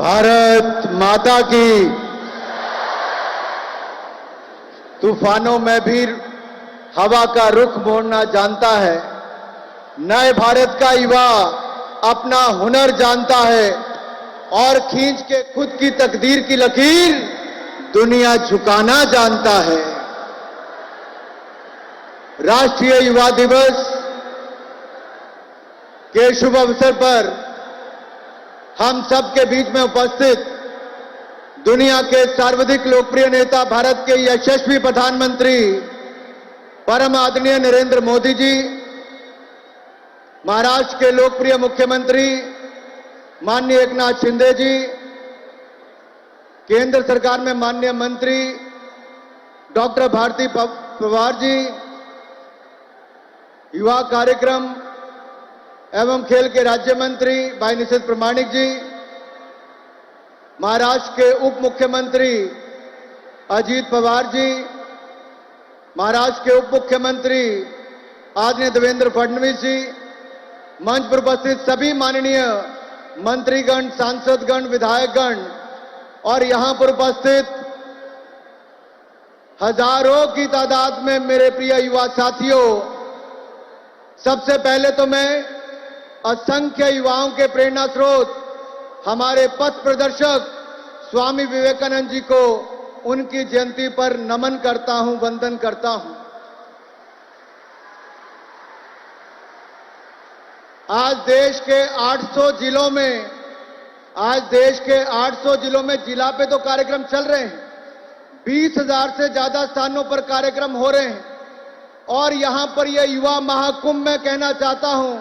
भारत माता की। तूफानों में भी हवा का रुख मोड़ना जानता है। नए भारत का युवा अपना हुनर जानता है और खींच के खुद की तकदीर की लकीर दुनिया झुकाना जानता है। राष्ट्रीय युवा दिवस के शुभ अवसर पर हम सबके बीच में उपस्थित दुनिया के सर्वाधिक लोकप्रिय नेता, भारत के यशस्वी प्रधानमंत्री परम आदरणीय नरेंद्र मोदी जी, महाराष्ट्र के लोकप्रिय मुख्यमंत्री माननीय एकनाथ शिंदे जी, केंद्र सरकार में माननीय मंत्री डॉक्टर भारती पवार जी, युवा कार्यक्रम एवं खेल के राज्य मंत्री भाई निशित प्रमाणिक जी, महाराष्ट्र के उप मुख्यमंत्री अजीत पवार जी, महाराष्ट्र के उप मुख्यमंत्री आदरणीय देवेंद्र फडणवीस जी, मंच पर उपस्थित सभी माननीय मंत्रीगण, सांसदगण, विधायकगण और यहां पर उपस्थित हजारों की तादाद में मेरे प्रिय युवा साथियों, सबसे पहले तो मैं असंख्य युवाओं के प्रेरणा स्रोत हमारे पथ प्रदर्शक स्वामी विवेकानंद जी को उनकी जयंती पर नमन करता हूं, वंदन करता हूं। आज देश के 800 जिलों में जिला पे तो कार्यक्रम चल रहे हैं, 20,000 से ज्यादा स्थानों पर कार्यक्रम हो रहे हैं और यहां पर यह युवा महाकुंभ मैं कहना चाहता हूं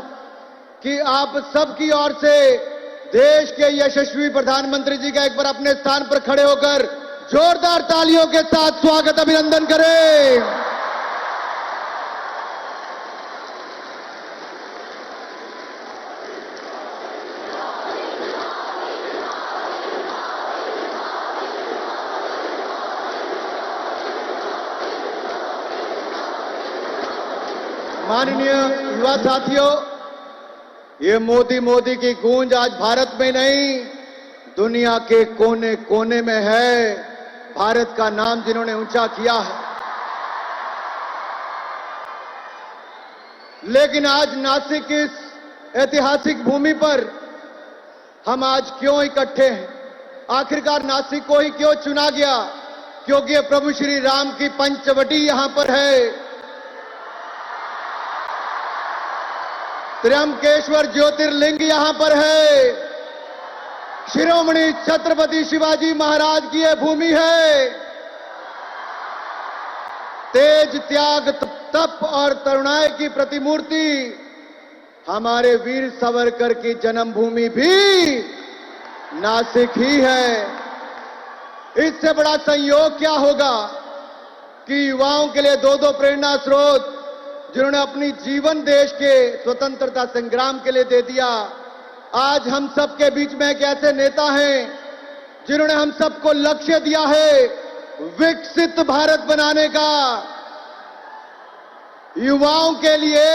कि आप सबकी ओर से देश के यशस्वी प्रधानमंत्री जी का एक बार अपने स्थान पर खड़े होकर जोरदार तालियों के साथ स्वागत, अभिनंदन करें। माननीय युवा साथियों, ये मोदी मोदी की गूंज आज भारत में नहीं, दुनिया के कोने कोने में है। भारत का नाम जिन्होंने ऊंचा किया है। लेकिन आज नासिक की इस ऐतिहासिक भूमि पर हम आज क्यों इकट्ठे हैं? आखिरकार नासिक को ही क्यों चुना गया? क्योंकि ये प्रभु श्री राम की पंचवटी यहां पर है। त्र्यंबकेश्वर ज्योतिर्लिंग यहां पर है। शिरोमणि छत्रपति शिवाजी महाराज की यह भूमि है। तेज, त्याग, तप और तरुणाई की प्रतिमूर्ति हमारे वीर सावरकर की जन्मभूमि भी नासिक ही है। इससे बड़ा संयोग क्या होगा कि युवाओं के लिए दो प्रेरणा स्रोत जिन्होंने अपनी जीवन देश के स्वतंत्रता संग्राम के लिए दे दिया, आज हम सबके बीच में एक ऐसे नेता हैं जिन्होंने हम सबको लक्ष्य दिया है विकसित भारत बनाने का। युवाओं के लिए,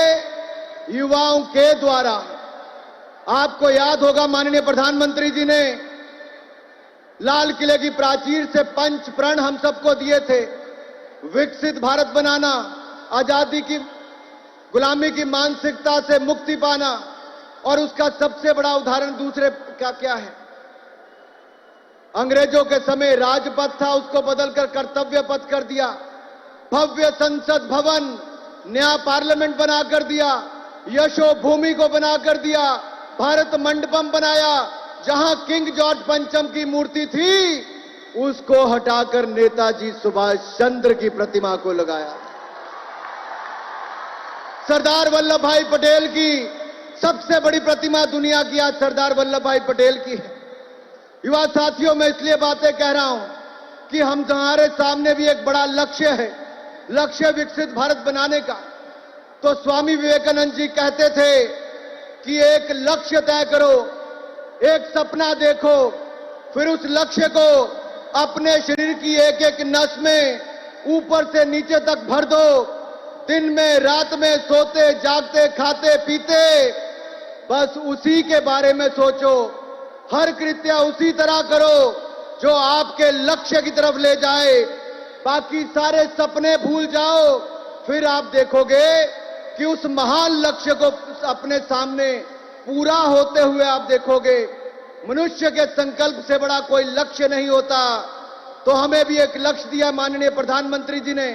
युवाओं के द्वारा। आपको याद होगा माननीय प्रधानमंत्री जी ने लाल किले की प्राचीर से पंच प्रण हम सबको दिए थे। विकसित भारत बनाना, आजादी की, गुलामी की मानसिकता से मुक्ति पाना, और उसका सबसे बड़ा उदाहरण दूसरे का क्या है? अंग्रेजों के समय राजपथ था, उसको बदलकर कर्तव्य पथ कर दिया। भव्य संसद भवन, नया पार्लियामेंट बना कर दिया। यशो भूमि को बना कर दिया। भारत मंडपम बनाया। जहां किंग जॉर्ज पंचम की मूर्ति थी, उसको हटाकर नेताजी सुभाष चंद्र की प्रतिमा को लगाया। सरदार वल्लभ भाई पटेल की सबसे बड़ी प्रतिमा दुनिया की आज सरदार वल्लभ भाई पटेल की है। युवा साथियों, मैं इसलिए बातें कह रहा हूं कि हमारे सामने भी एक बड़ा लक्ष्य है, लक्ष्य विकसित भारत बनाने का। तो स्वामी विवेकानंद जी कहते थे कि एक लक्ष्य तय करो, एक सपना देखो, फिर उस लक्ष्य को अपने शरीर की एक एक नस में ऊपर से नीचे तक भर दो। दिन में, रात में, सोते, जागते, खाते, पीते, बस उसी के बारे में सोचो। हर कृत्य उसी तरह करो जो आपके लक्ष्य की तरफ ले जाए। बाकी सारे सपने भूल जाओ, फिर आप देखोगे कि उस महान लक्ष्य को अपने सामने पूरा होते हुए आप देखोगे। मनुष्य के संकल्प से बड़ा कोई लक्ष्य नहीं होता। तो हमें भी एक लक्ष्य दिया माननीय प्रधानमंत्री जी ने,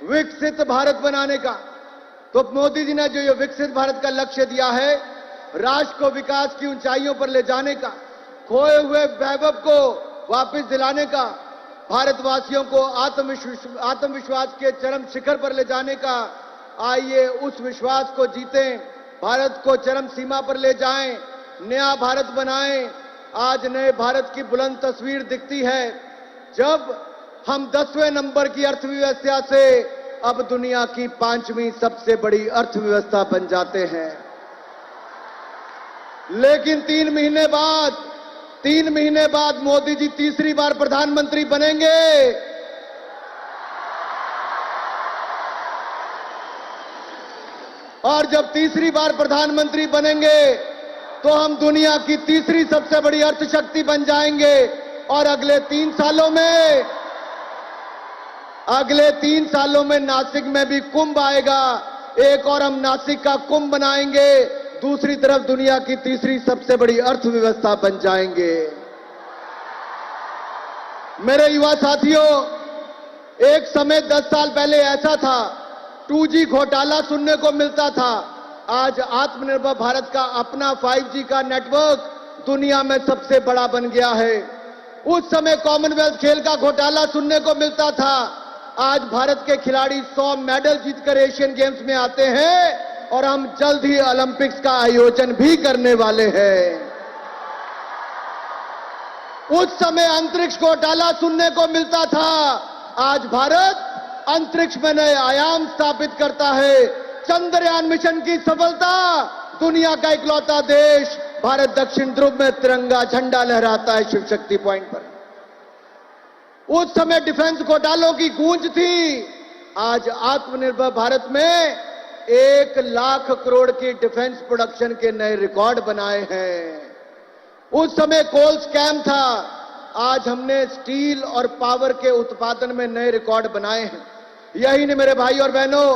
विकसित भारत बनाने का। तो मोदी जी ने जो ये विकसित भारत का लक्ष्य दिया है, राष्ट्र को विकास की ऊंचाइयों पर ले जाने का, खोए हुए वैभव को वापस दिलाने का, भारतवासियों को आत्मविश्वास के चरम शिखर पर ले जाने का। आइए उस विश्वास को जीतें, भारत को चरम सीमा पर ले जाएं, नया भारत बनाएं। आज नए भारत की बुलंद तस्वीर दिखती है जब हम 10वें नंबर की अर्थव्यवस्था से अब दुनिया की 5वीं सबसे बड़ी अर्थव्यवस्था बन जाते हैं। लेकिन 3 महीने बाद मोदी जी तीसरी बार प्रधानमंत्री बनेंगे। और जब तीसरी बार प्रधानमंत्री बनेंगे तो हम दुनिया की तीसरी सबसे बड़ी अर्थशक्ति बन जाएंगे। और अगले 3 सालों में नासिक में भी कुंभ आएगा। एक और हम नासिक का कुंभ बनाएंगे, दूसरी तरफ दुनिया की तीसरी सबसे बड़ी अर्थव्यवस्था बन जाएंगे। मेरे युवा साथियों, एक समय 10 साल पहले ऐसा था, 2G घोटाला सुनने को मिलता था। आज आत्मनिर्भर भारत का अपना 5G का नेटवर्क दुनिया में सबसे बड़ा बन गया है। उस समय कॉमनवेल्थ खेल का घोटाला सुनने को मिलता था। आज भारत के खिलाड़ी 100 मेडल जीतकर एशियन गेम्स में आते हैं और हम जल्द ही ओलंपिक्स का आयोजन भी करने वाले हैं। उस समय अंतरिक्ष घोटाला सुनने को मिलता था। आज भारत अंतरिक्ष में नए आयाम स्थापित करता है। चंद्रयान मिशन की सफलता, दुनिया का इकलौता देश भारत दक्षिण ध्रुव में तिरंगा झंडा लहराता है शिव शक्ति पॉइंट पर। उस समय डिफेंस घोटालों की गूंज थी। आज आत्मनिर्भर भारत में 1 लाख करोड़ की डिफेंस प्रोडक्शन के नए रिकॉर्ड बनाए हैं। उस समय कोल स्कैम था। आज हमने स्टील और पावर के उत्पादन में नए रिकॉर्ड बनाए हैं। यही नहीं मेरे भाई और बहनों,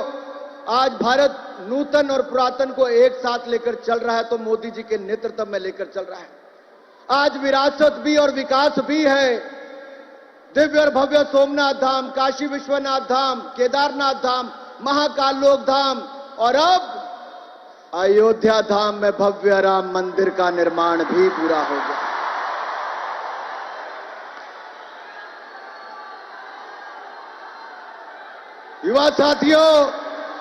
आज भारत नूतन और पुरातन को एक साथ लेकर चल रहा है, तो मोदी जी के नेतृत्व में लेकर चल रहा है। आज विरासत भी और विकास भी है। दिव्य और भव्य सोमनाथ धाम, काशी विश्वनाथ धाम, केदारनाथ धाम, महाकाल लोक धाम और अब अयोध्या धाम में भव्य राम मंदिर का निर्माण भी पूरा हो गया। युवा साथियों,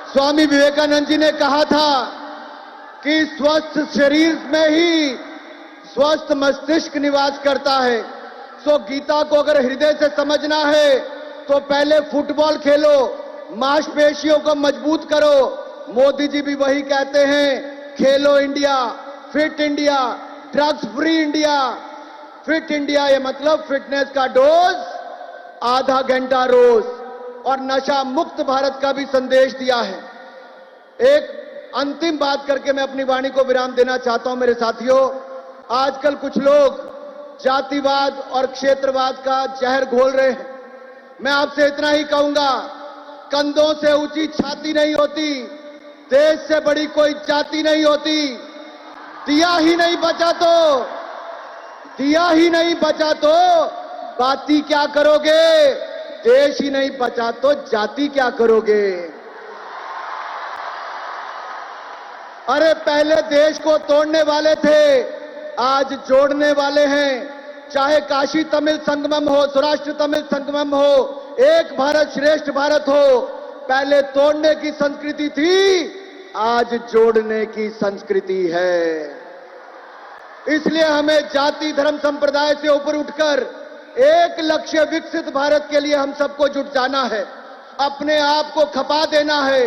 स्वामी विवेकानंद जी ने कहा था कि स्वस्थ शरीर में ही स्वस्थ मस्तिष्क निवास करता है। सो गीता को अगर हृदय से समझना है तो पहले फुटबॉल खेलो, मांसपेशियों को मजबूत करो। मोदी जी भी वही कहते हैं, खेलो India, fit India, drugs free India. Fit India ये मतलब फिटनेस का डोज आधा घंटा रोज और नशा मुक्त भारत का भी संदेश दिया है। एक अंतिम बात करके मैं अपनी वाणी को विराम देना चाहता हूं। मेरे साथियों, आजकल कुछ लोग जातिवाद और क्षेत्रवाद का जहर घोल रहे हैं। मैं आपसे इतना ही कहूंगा, कंधों से ऊंची छाती नहीं होती, देश से बड़ी कोई जाति नहीं होती। दिया ही नहीं बचा तो बाती क्या करोगे? देश ही नहीं बचा तो जाति क्या करोगे? अरे पहले देश को तोड़ने वाले थे, आज जोड़ने वाले हैं। चाहे काशी तमिल संगमम हो, सौराष्ट्र तमिल संगमम हो, एक भारत श्रेष्ठ भारत हो। पहले तोड़ने की संस्कृति थी, आज जोड़ने की संस्कृति है। इसलिए हमें जाति धर्म संप्रदाय से ऊपर उठकर एक लक्ष्य विकसित भारत के लिए हम सबको जुट जाना है, अपने आप को खपा देना है।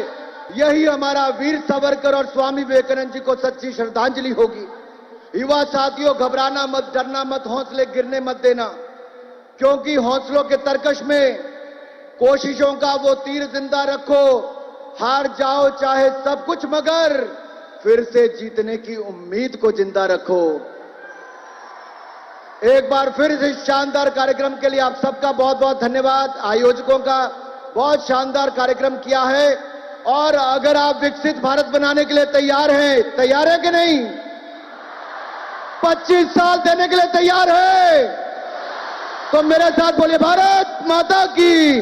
यही हमारा वीर सावरकर और स्वामी विवेकानंद जी को सच्ची श्रद्धांजलि होगी। युवा साथियों, घबराना मत, डरना मत, हौसले गिरने मत देना, क्योंकि हौसलों के तरकश में कोशिशों का वो तीर जिंदा रखो। हार जाओ चाहे सब कुछ, मगर फिर से जीतने की उम्मीद को जिंदा रखो। एक बार फिर इस शानदार कार्यक्रम के लिए आप सबका बहुत बहुत धन्यवाद। आयोजकों का बहुत शानदार कार्यक्रम किया है। और अगर आप विकसित भारत बनाने के लिए तैयार है कि नहीं? 25 साल देने के लिए तैयार है? तो मेरे साथ बोलिए, भारत माता की।